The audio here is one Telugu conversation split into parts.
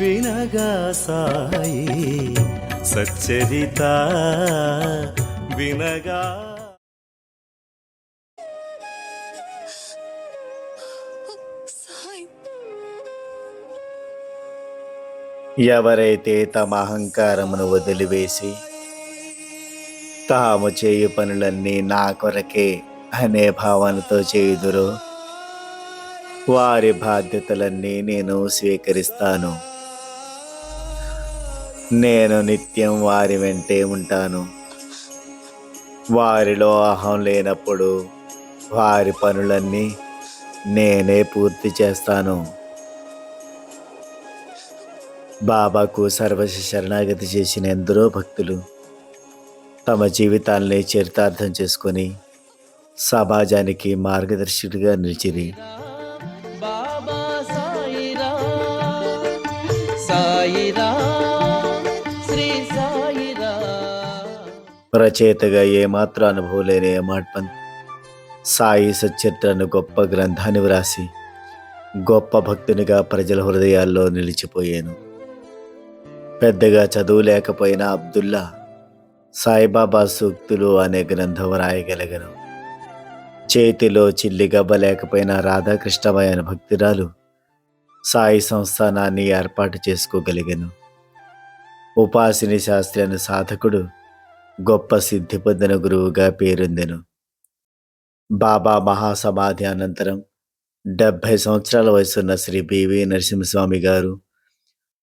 వినగా సాయి సచ్చరిత వినగా. ఎవరైతే తమ అహంకారమును వదిలివేసి తాము చేయు పనులన్నీ నా కొరకే అనే భావనతో చేయుదురో వారి బాధ్యతలన్నీ నేను స్వీకరిస్తాను. నేను నిత్యం వారి వెంటే ఉంటాను. వారిలో అహం లేనప్పుడు వారి పనులన్నీ నేనే పూర్తి చేస్తాను. బాబాకు సర్వస్వ శరణాగతి చేసిన ఎందరో భక్తులు తమ జీవితాల్ని చరితార్థం చేసుకొని సమాజానికి మార్గదర్శకుడిగా నిలిచిరి. బాబా సాయిరా సాయిరా శ్రీ సాయిరా. రచయితగా ఏమాత్రం అనుభవం లేని ఏమాట్పంత్ సాయి సచ్చరిత్రను గొప్ప గ్రంథాన్ని వ్రాసి గొప్ప భక్తునిగా ప్రజల హృదయాల్లో నిలిచిపోయాను. పెద్దగా చదువు లేకపోయినా అబ్దుల్లా సాయిబాబా సూక్తులు అనే గ్రంథం రాయగలిగను. చేతిలో చిల్లి గవ్వ లేకపోయినా రాధాకృష్ణమయ్య అనే భక్తురాలు సాయి సంస్థానాన్ని ఏర్పాటు చేసుకోగలిగాను. ఉపాసిని శాస్త్రి అనే సాధకుడు గొప్ప సిద్ధి పొందిన గురువుగా పేరొందెను. బాబా మహాసమాధి అనంతరం 70 సంవత్సరాల వయసున్న శ్రీ బివి నరసింహస్వామి గారు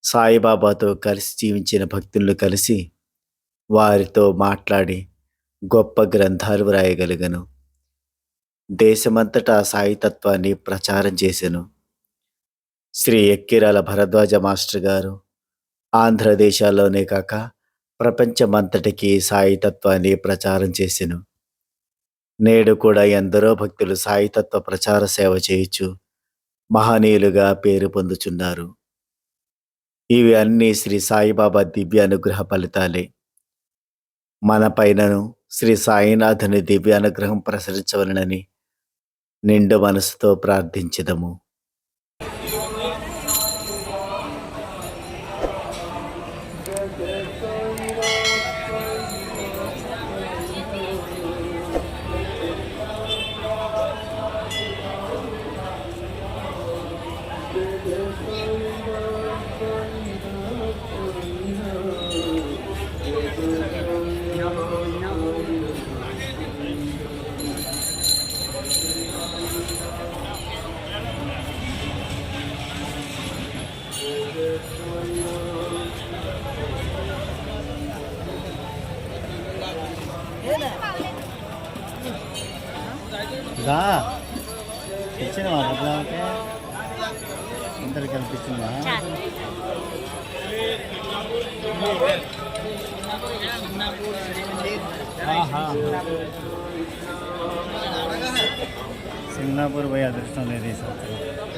సాయిబాబాతో కలిసి జీవించిన భక్తులను కలిసి వారితో మాట్లాడి గొప్ప గ్రంథాలు వ్రాయగలిగను. దేశమంతటా సాయితత్వాన్ని ప్రచారం చేసెను. శ్రీ ఎక్కిరాల భరద్వాజ మాస్టర్ గారు ఆంధ్రదేశాల్లోనే కాక ప్రపంచమంతటికి సాయితత్వాన్ని ప్రచారం చేసెను. నేడు కూడా ఎందరో భక్తులు సాయితత్వ ప్రచార సేవ చేయొచ్చు మహనీయులుగా పేరు పొందుచున్నారు. ఇవి అన్నీ శ్రీ సాయిబాబా దివ్య అనుగ్రహ ఫలితాలే. మన పైనను శ్రీ సాయినాథుని దివ్య అనుగ్రహం ప్రసరించవలనని నిండు మనసుతో ప్రార్థించెదము. ఇచ్చిన వాళ్ళకి అందరికి కనిపిస్తుందా? సింగపూర్ పోయి అదృష్టం లేదు ఈ సంవత్సరం.